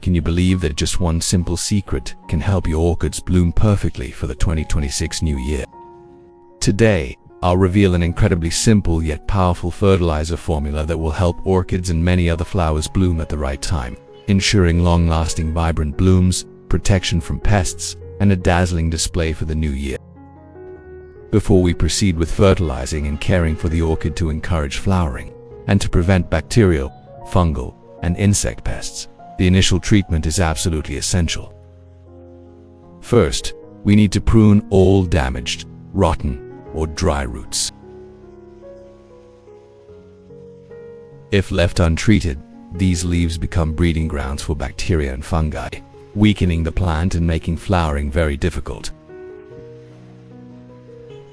Can you believe that just one simple secret can help your orchids bloom perfectly for the 2026 new year? Today, I'll reveal an incredibly simple yet powerful fertilizer formula that will help orchids and many other flowers bloom at the right time, ensuring long-lasting vibrant blooms, protection from pests, and a dazzling display for the new year. Before we proceed with fertilizing and caring for the orchid to encourage flowering and to prevent bacterial, fungal, and insect pests, the initial treatment is absolutely essential. First, we need to prune all damaged, rotten, or dry roots. If left untreated, these leaves become breeding grounds for bacteria and fungi, weakening the plant and making flowering very difficult.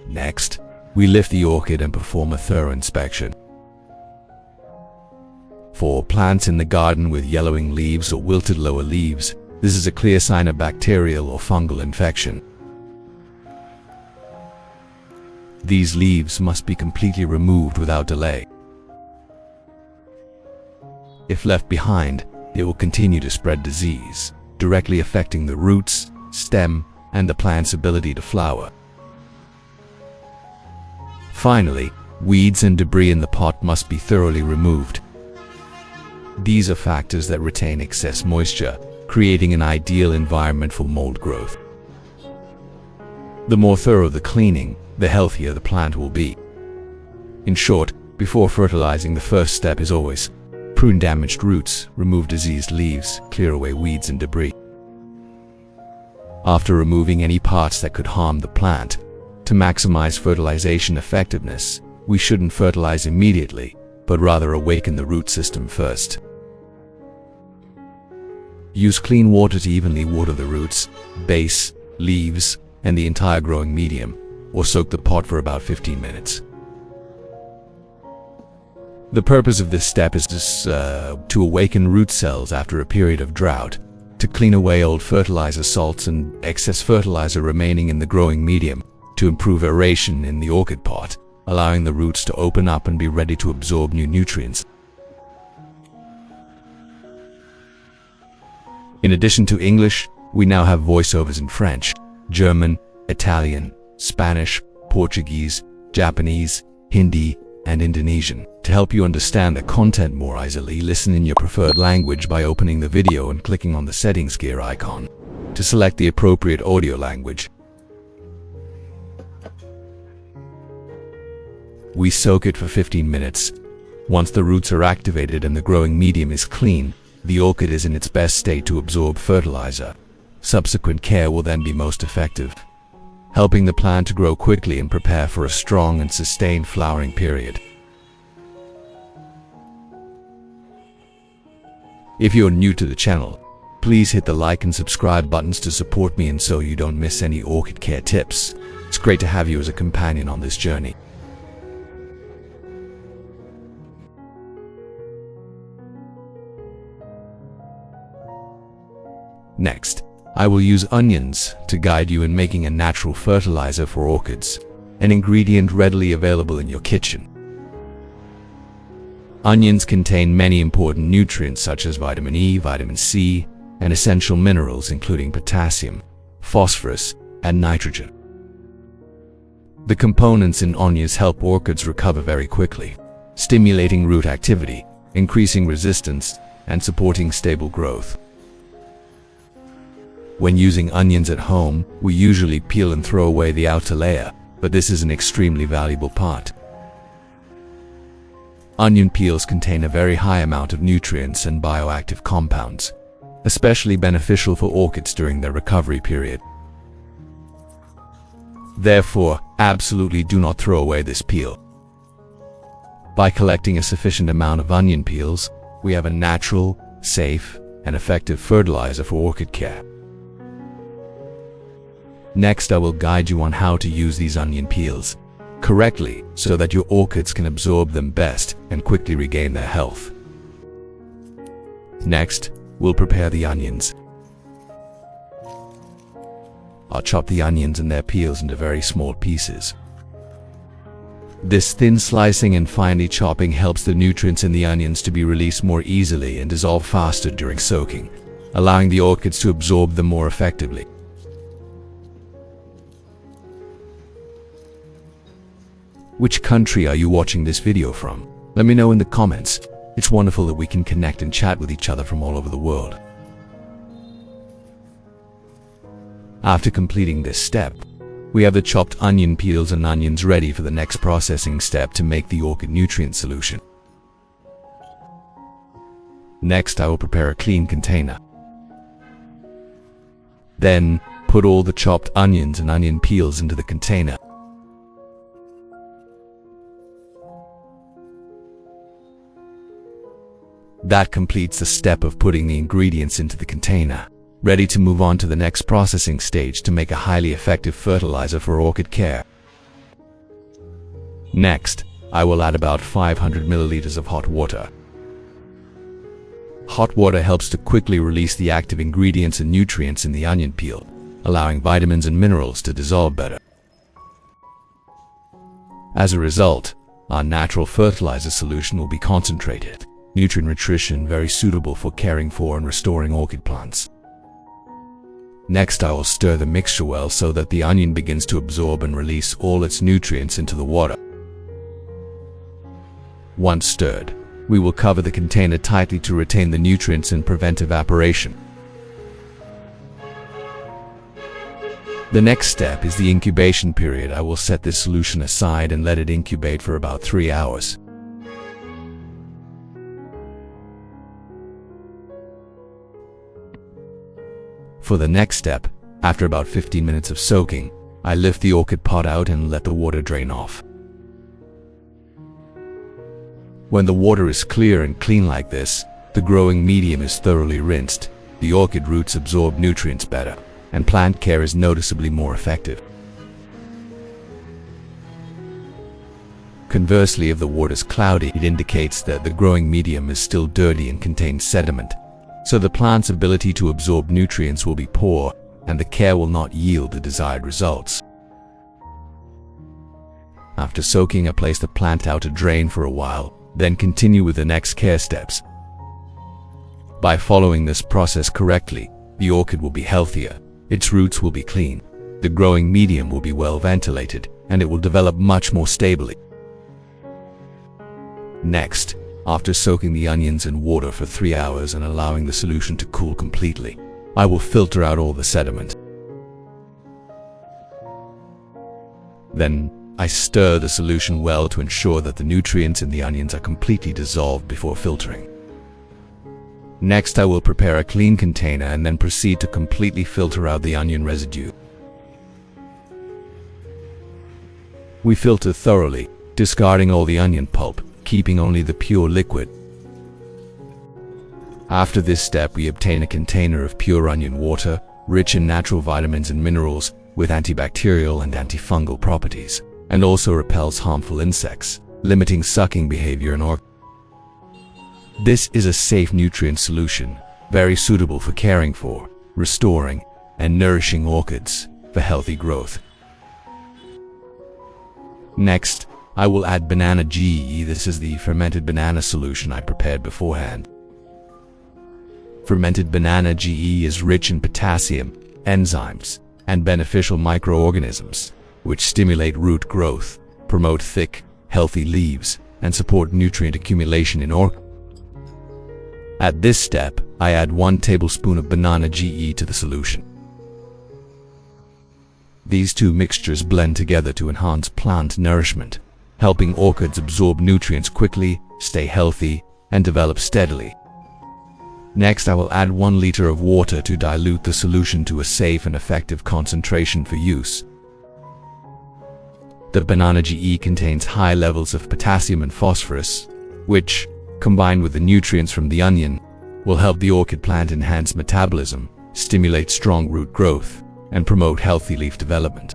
Next, we lift the orchid and perform a thorough inspection. For plants in the garden with yellowing leaves or wilted lower leaves, this is a clear sign of bacterial or fungal infection. These leaves must be completely removed without delay. If left behind, they will continue to spread disease, directly affecting the roots, stem, and the plant's ability to flower. Finally, weeds and debris in the pot must be thoroughly removed. These are factors that retain excess moisture, creating an ideal environment for mold growth. The more thorough the cleaning, the healthier the plant will be. In short, before fertilizing, the first step is always prune damaged roots, remove diseased leaves, clear away weeds and debris. After removing any parts that could harm the plant, to maximize fertilization effectiveness, we shouldn't fertilize immediately, but rather awaken the root system first. Use clean water to evenly water the roots, base, leaves, and the entire growing medium, or soak the pot for about 15 minutes. The purpose of this step is to awaken root cells after a period of drought, to clean away old fertilizer salts and excess fertilizer remaining in the growing medium, to improve aeration in the orchid pot, allowing the roots to open up and be ready to absorb new nutrients. In addition to English, we now have voiceovers in French, German, Italian, Spanish, Portuguese, Japanese, Hindi, and Indonesian. To help you understand the content more easily, listen in your preferred language by opening the video and clicking on the settings gear icon to select the appropriate audio language. We soak it for 15 minutes. Once the roots are activated and the growing medium is clean, the orchid is in its best state to absorb fertilizer. Subsequent care will then be most effective, helping the plant to grow quickly and prepare for a strong and sustained flowering period. If you're new to the channel, please hit the like and subscribe buttons to support me and so you don't miss any orchid care tips. It's great to have you as a companion on this journey. Next, I will use onions to guide you in making a natural fertilizer for orchids, an ingredient readily available in your kitchen. Onions contain many important nutrients such as vitamin E, vitamin C, and essential minerals including potassium, phosphorus, and nitrogen. The components in onions help orchids recover very quickly, stimulating root activity, increasing resistance, and supporting stable growth. When using onions at home, we usually peel and throw away the outer layer, but this is an extremely valuable part. Onion peels contain a very high amount of nutrients and bioactive compounds, especially beneficial for orchids during their recovery period. Therefore, absolutely do not throw away this peel. By collecting a sufficient amount of onion peels, we have a natural, safe, and effective fertilizer for orchid care. Next, I will guide you on how to use these onion peels correctly so that your orchids can absorb them best and quickly regain their health. Next, we'll prepare the onions. I'll chop the onions and their peels into very small pieces. This thin slicing and finely chopping helps the nutrients in the onions to be released more easily and dissolve faster during soaking, allowing the orchids to absorb them more effectively. Which country are you watching this video from? Let me know in the comments. It's wonderful that we can connect and chat with each other from all over the world. After completing this step, we have the chopped onion peels and onions ready for the next processing step to make the orchid nutrient solution. Next, I will prepare a clean container. Then, put all the chopped onions and onion peels into the container. That completes the step of putting the ingredients into the container, ready to move on to the next processing stage to make a highly effective fertilizer for orchid care. Next, I will add about 500 milliliters of hot water. Hot water helps to quickly release the active ingredients and nutrients in the onion peel, allowing vitamins and minerals to dissolve better. As a result, our natural fertilizer solution will be concentrated, nutrient-rich and very suitable for caring for and restoring orchid plants. Next, I will stir the mixture well so that the onion begins to absorb and release all its nutrients into the water. Once stirred, we will cover the container tightly to retain the nutrients and prevent evaporation. The next step is the incubation period. I will set this solution aside and let it incubate for about 3 hours. For the next step, after about 15 minutes of soaking, I lift the orchid pot out and let the water drain off. When the water is clear and clean like this, the growing medium is thoroughly rinsed, the orchid roots absorb nutrients better, and plant care is noticeably more effective. Conversely, if the water is cloudy, it indicates that the growing medium is still dirty and contains sediment, so the plant's ability to absorb nutrients will be poor and the care will not yield the desired results. After soaking, I place the plant out to drain for a while, then continue with the next care steps. By following this process correctly, the orchid will be healthier, its roots will be clean, the growing medium will be well ventilated, and it will develop much more stably. Next, after soaking the onions in water for 3 hours and allowing the solution to cool completely, I will filter out all the sediment. Then, I stir the solution well to ensure that the nutrients in the onions are completely dissolved before filtering. Next, I will prepare a clean container and then proceed to completely filter out the onion residue. We filter thoroughly, discarding all the onion pulp, keeping only the pure liquid. After this step, we obtain a container of pure onion water, rich in natural vitamins and minerals, with antibacterial and antifungal properties, and also repels harmful insects, limiting sucking behavior in orchids. This is a safe nutrient solution, very suitable for caring for, restoring, and nourishing orchids for healthy growth. Next, I will add banana GE. This is the fermented banana solution I prepared beforehand. Fermented banana GE is rich in potassium, enzymes, and beneficial microorganisms, which stimulate root growth, promote thick, healthy leaves, and support nutrient accumulation in orchids. At this step, I add 1 tablespoon of banana GE to the solution. These two mixtures blend together to enhance plant nourishment, helping orchids absorb nutrients quickly, stay healthy, and develop steadily. Next, I will add 1 liter of water to dilute the solution to a safe and effective concentration for use. The banana GE contains high levels of potassium and phosphorus, which, combined with the nutrients from the onion, will help the orchid plant enhance metabolism, stimulate strong root growth, and promote healthy leaf development.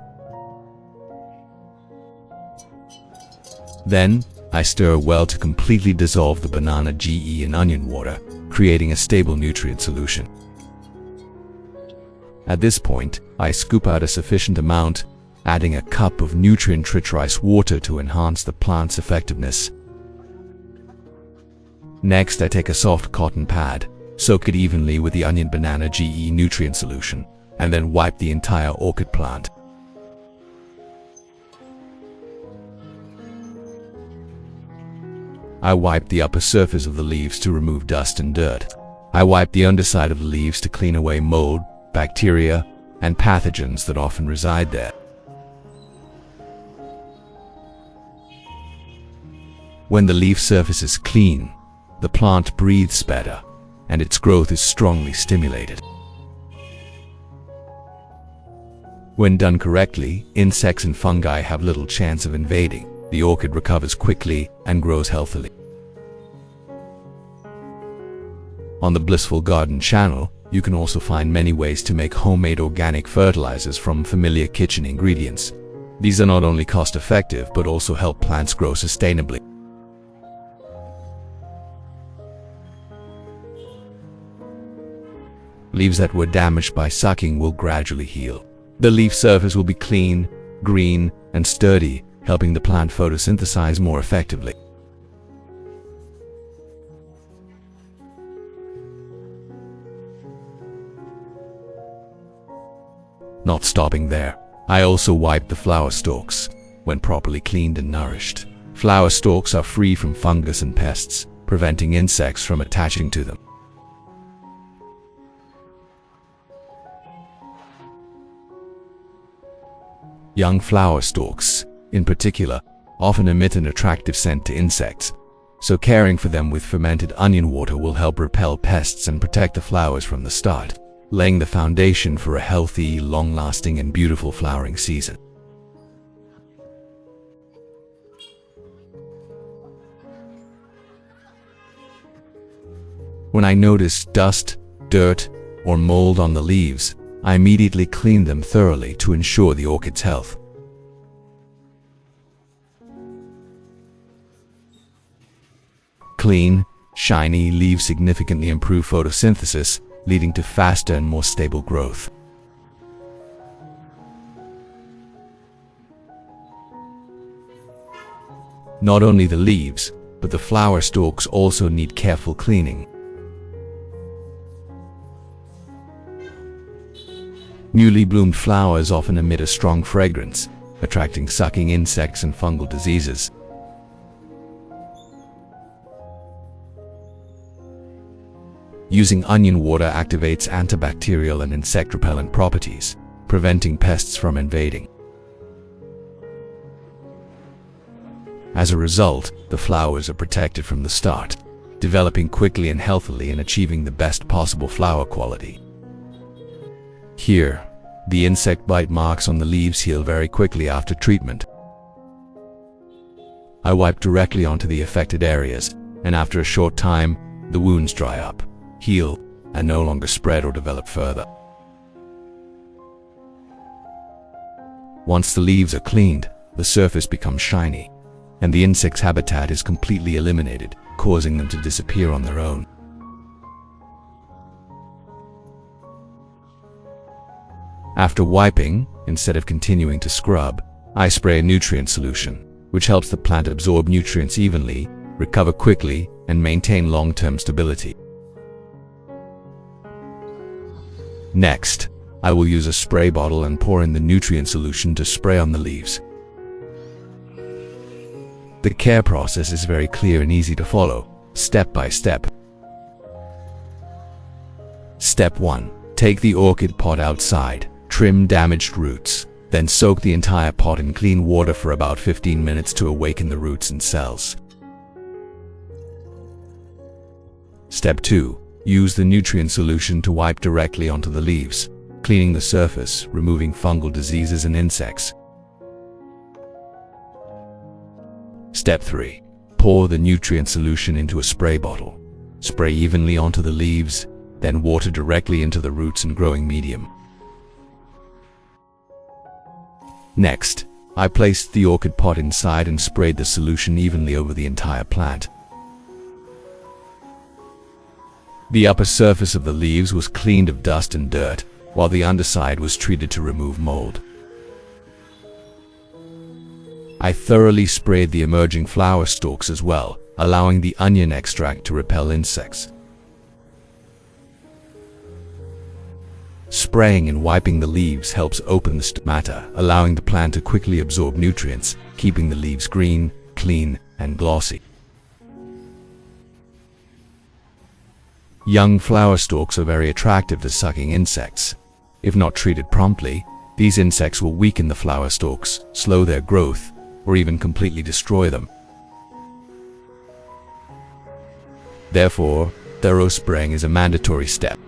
Then, I stir well to completely dissolve the banana GE in onion water, creating a stable nutrient solution. At this point, I scoop out a sufficient amount, adding a cup of nutrient-rich rice water to enhance the plant's effectiveness. Next, I take a soft cotton pad, Soak it evenly with the onion banana GE nutrient solution, and then wipe the entire orchid plant. I wipe the upper surface of the leaves to remove dust and dirt. I wipe the underside of the leaves to clean away mold, bacteria, and pathogens that often reside there. When the leaf surface is clean, the plant breathes better, and its growth is strongly stimulated. When done correctly, insects and fungi have little chance of invading. The orchid recovers quickly and grows healthily. On the Blissful Garden channel, you can also find many ways to make homemade organic fertilizers from familiar kitchen ingredients. These are not only cost-effective but also help plants grow sustainably. Leaves that were damaged by sucking will gradually heal. The leaf surface will be clean, green, and sturdy, helping the plant photosynthesize more effectively. Not stopping there, I also wipe the flower stalks. When properly cleaned and nourished, flower stalks are free from fungus and pests, preventing insects from attaching to them. Young flower stalks, in particular, often emit an attractive scent to insects, so caring for them with fermented onion water will help repel pests and protect the flowers from the start, laying the foundation for a healthy, long-lasting, and beautiful flowering season. When I notice dust, dirt, or mold on the leaves, I immediately clean them thoroughly to ensure the orchid's health. Clean, shiny leaves significantly improve photosynthesis, leading to faster and more stable growth. Not only the leaves, but the flower stalks also need careful cleaning. Newly bloomed flowers often emit a strong fragrance, attracting sucking insects and fungal diseases. Using onion water activates antibacterial and insect repellent properties, preventing pests from invading. As a result, the flowers are protected from the start, developing quickly and healthily and achieving the best possible flower quality. Here, the insect bite marks on the leaves heal very quickly after treatment. I wipe directly onto the affected areas, and after a short time, the wounds dry up, heal, and no longer spread or develop further. Once the leaves are cleaned, the surface becomes shiny, and the insect's habitat is completely eliminated, causing them to disappear on their own. After wiping, instead of continuing to scrub, I spray a nutrient solution, which helps the plant absorb nutrients evenly, recover quickly, and maintain long-term stability. Next, I will use a spray bottle and pour in the nutrient solution to spray on the leaves. The care process is very clear and easy to follow, step by step. Step 1. Take the orchid pot outside. Trim damaged roots, then soak the entire pot in clean water for about 15 minutes to awaken the roots and cells. Step 2. Use the nutrient solution to wipe directly onto the leaves, cleaning the surface, removing fungal diseases and insects. Step 3. Pour the nutrient solution into a spray bottle. Spray evenly onto the leaves, then water directly into the roots and growing medium. Next, I placed the orchid pot inside and sprayed the solution evenly over the entire plant. The upper surface of the leaves was cleaned of dust and dirt, while the underside was treated to remove mold. I thoroughly sprayed the emerging flower stalks as well, allowing the onion extract to repel insects. Spraying and wiping the leaves helps open the stomata, allowing the plant to quickly absorb nutrients, keeping the leaves green, clean, and glossy. Young flower stalks are very attractive to sucking insects. If not treated promptly, these insects will weaken the flower stalks, slow their growth, or even completely destroy them. Therefore, thorough spraying is a mandatory step.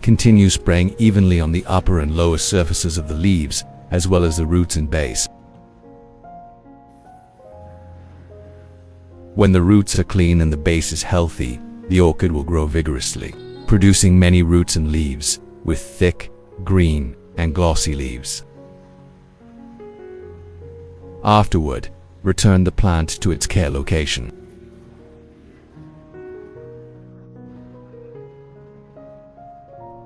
Continue spraying evenly on the upper and lower surfaces of the leaves, as well as the roots and base. When the roots are clean and the base is healthy, the orchid will grow vigorously, producing many roots and leaves, with thick, green, and glossy leaves. Afterward, return the plant to its care location.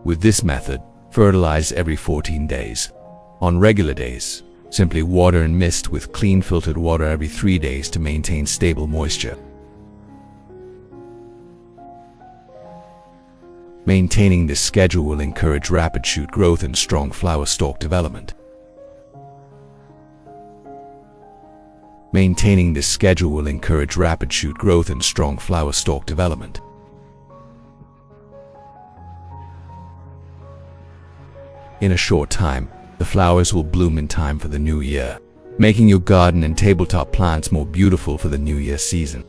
With this method, fertilize every 14 days. On regular days, simply water and mist with clean filtered water every 3 days to maintain stable moisture. Maintaining this schedule will encourage rapid shoot growth and strong flower stalk development. Maintaining this schedule will encourage rapid shoot growth and strong flower stalk development. In a short time, the flowers will bloom in time for the new year, making your garden and tabletop plants more beautiful for the new year season.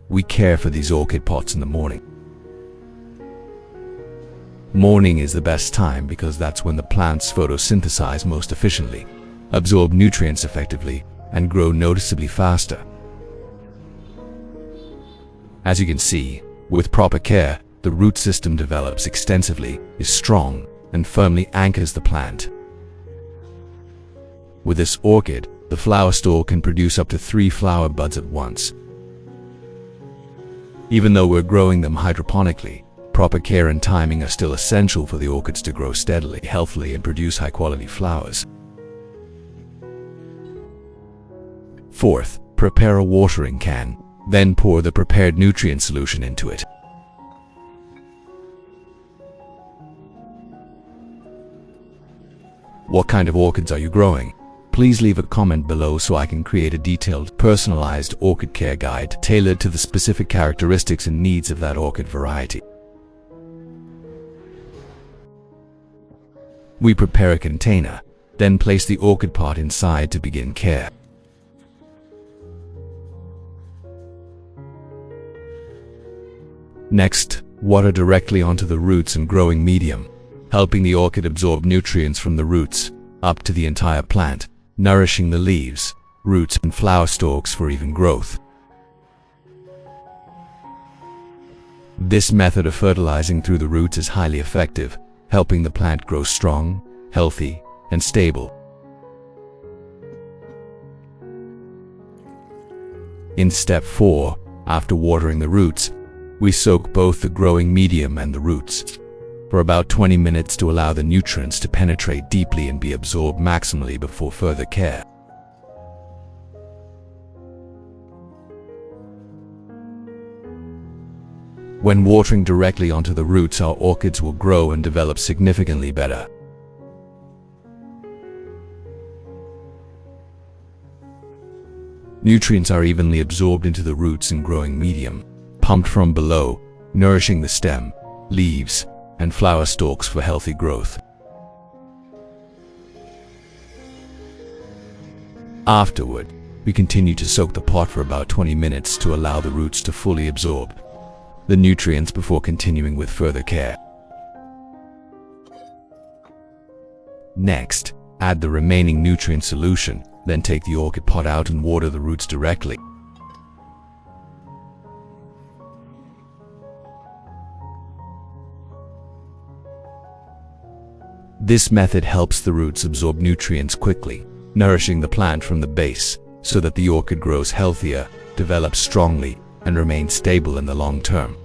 We care for these orchid pots in the morning. Morning is the best time because that's when the plants photosynthesize most efficiently, absorb nutrients effectively, and grow noticeably faster. As you can see, with proper care, the root system develops extensively, is strong, and firmly anchors the plant. With this orchid, the flower stalk can produce up to 3 flower buds at once. Even though we're growing them hydroponically, proper care and timing are still essential for the orchids to grow steadily, healthily, and produce high-quality flowers. Fourth, prepare a watering can, then pour the prepared nutrient solution into it. What kind of orchids are you growing? Please leave a comment below so I can create a detailed, personalized orchid care guide tailored to the specific characteristics and needs of that orchid variety. We prepare a container, then place the orchid pot inside to begin care. Next, water directly onto the roots and growing medium, helping the orchid absorb nutrients from the roots up to the entire plant, nourishing the leaves, roots, and flower stalks for even growth. This method of fertilizing through the roots is highly effective, helping the plant grow strong, healthy, and stable. In step 4, after watering the roots, we soak both the growing medium and the roots for about 20 minutes to allow the nutrients to penetrate deeply and be absorbed maximally before further care. When watering directly onto the roots, our orchids will grow and develop significantly better. Nutrients are evenly absorbed into the roots and growing medium, pumped from below, nourishing the stem, leaves, and flower stalks for healthy growth. Afterward, we continue to soak the pot for about 20 minutes to allow the roots to fully absorb the nutrients before continuing with further care. Next, add the remaining nutrient solution, then take the orchid pot out and water the roots directly. This method helps the roots absorb nutrients quickly, nourishing the plant from the base, so that the orchid grows healthier, develops strongly, and remains stable in the long term.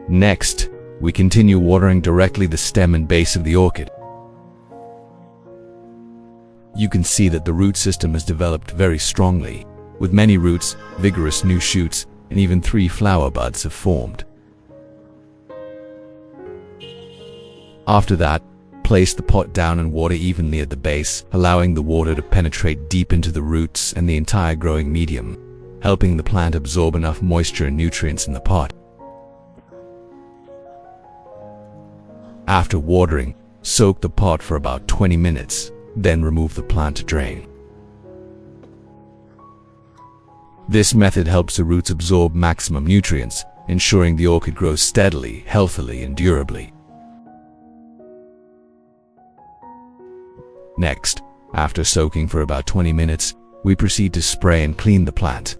Next, we continue watering directly the stem and base of the orchid. you can see that the root system has developed very strongly, with many roots, vigorous new shoots, and even 3 flower buds have formed. After that, place the pot down and water evenly at the base, allowing the water to penetrate deep into the roots and the entire growing medium, helping the plant absorb enough moisture and nutrients in the pot. After watering, soak the pot for about 20 minutes, then remove the plant to drain. This method helps the roots absorb maximum nutrients, ensuring the orchid grows steadily, healthily, and durably. Next, after soaking for about 20 minutes, we proceed to spray and clean the plant.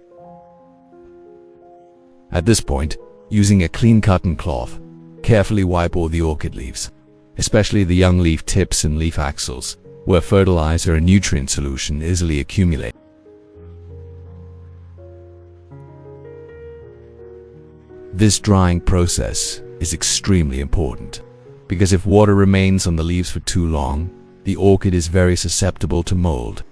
At this point, using a clean cotton cloth, carefully wipe all the orchid leaves, especially the young leaf tips and leaf axils, where fertilizer and nutrient solution easily accumulate. This drying process is extremely important, because if water remains on the leaves for too long, the orchid is very susceptible to mold.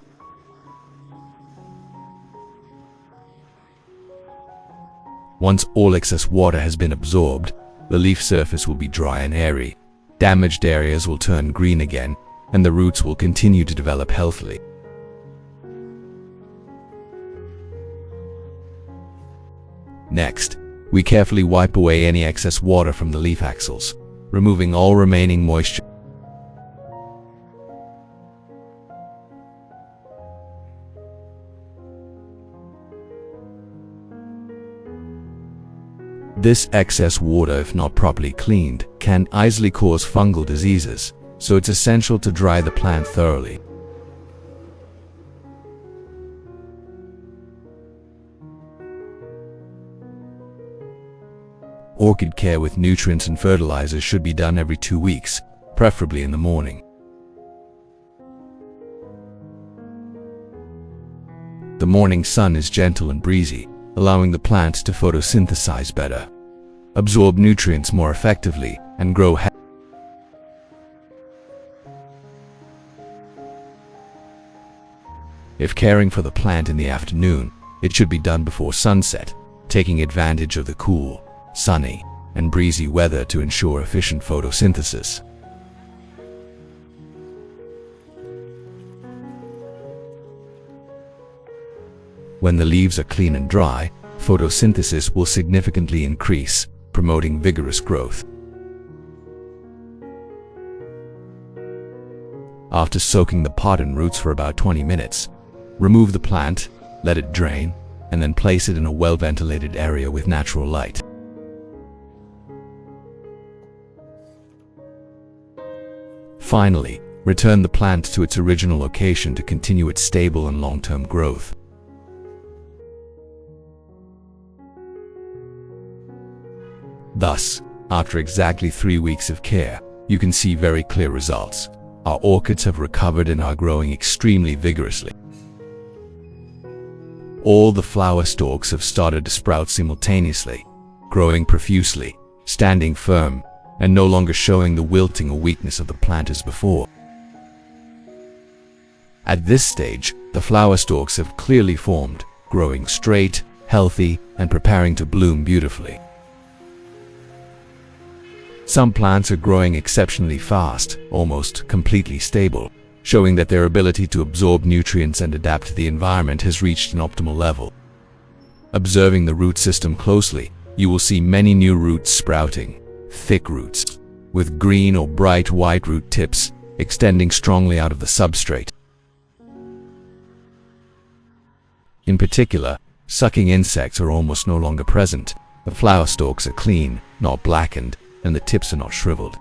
Once all excess water has been absorbed, the leaf surface will be dry and airy, damaged areas will turn green again, and the roots will continue to develop healthily. Next, we carefully wipe away any excess water from the leaf axils, removing all remaining moisture. This excess water, if not properly cleaned, can easily cause fungal diseases, so it's essential to dry the plant thoroughly. Orchid care with nutrients and fertilizers should be done every 2 weeks, preferably in the morning. The morning sun is gentle and breezy, allowing the plants to photosynthesize better, absorb nutrients more effectively, and grow healthily. If caring for the plant in the afternoon, it should be done before sunset, taking advantage of the cool, sunny, and breezy weather to ensure efficient photosynthesis. When the leaves are clean and dry, photosynthesis will significantly increase, promoting vigorous growth. After soaking the pot and roots for about 20 minutes, remove the plant, let it drain, and then place it in a well-ventilated area with natural light. Finally, return the plant to its original location to continue its stable and long-term growth. Thus, after exactly 3 weeks of care, you can see very clear results. Our orchids have recovered and are growing extremely vigorously. All the flower stalks have started to sprout simultaneously, growing profusely, standing firm, and no longer showing the wilting or weakness of the plant as before. At this stage, the flower stalks have clearly formed, growing straight, healthy, and preparing to bloom beautifully. Some plants are growing exceptionally fast, almost completely stable, showing that their ability to absorb nutrients and adapt to the environment has reached an optimal level. Observing the root system closely, you will see many new roots sprouting, thick roots, with green or bright white root tips, extending strongly out of the substrate. In particular, sucking insects are almost no longer present, the flower stalks are clean, not blackened, and the tips are not shriveled.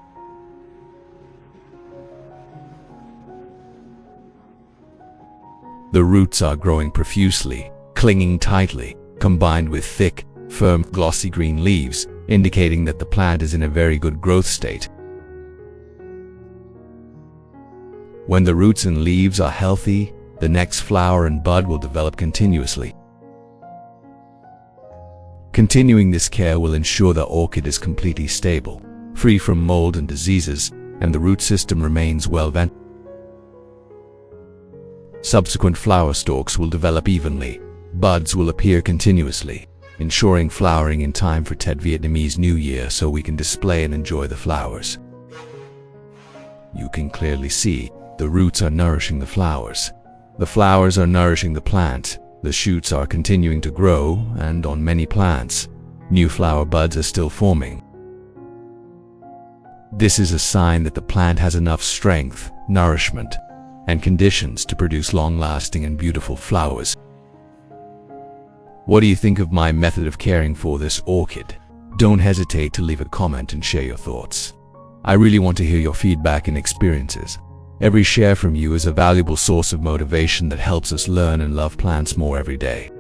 The roots are growing profusely, clinging tightly, combined with thick, firm, glossy green leaves, indicating that the plant is in a very good growth state. When the roots and leaves are healthy, the next flower and bud will develop continuously. Continuing this care will ensure the orchid is completely stable, free from mold and diseases, and the root system remains well ventilated. Subsequent flower stalks will develop evenly. Buds will appear continuously, ensuring flowering in time for Tet Vietnamese New Year so we can display and enjoy the flowers. You can clearly see the roots are nourishing the flowers. The flowers are nourishing the plant. The shoots are continuing to grow, and on many plants, new flower buds are still forming. This is a sign that the plant has enough strength, nourishment, and conditions to produce long-lasting and beautiful flowers. What do you think of my method of caring for this orchid? Don't hesitate to leave a comment and share your thoughts. I really want to hear your feedback and experiences. Every share from you is a valuable source of motivation that helps us learn and love plants more every day.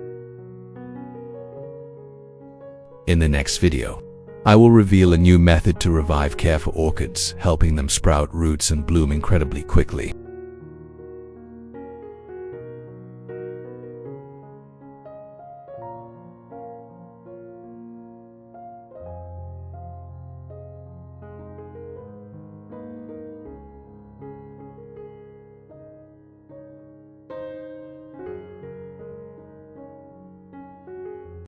In the next video, I will reveal a new method to revive care for orchids, helping them sprout roots and bloom incredibly quickly.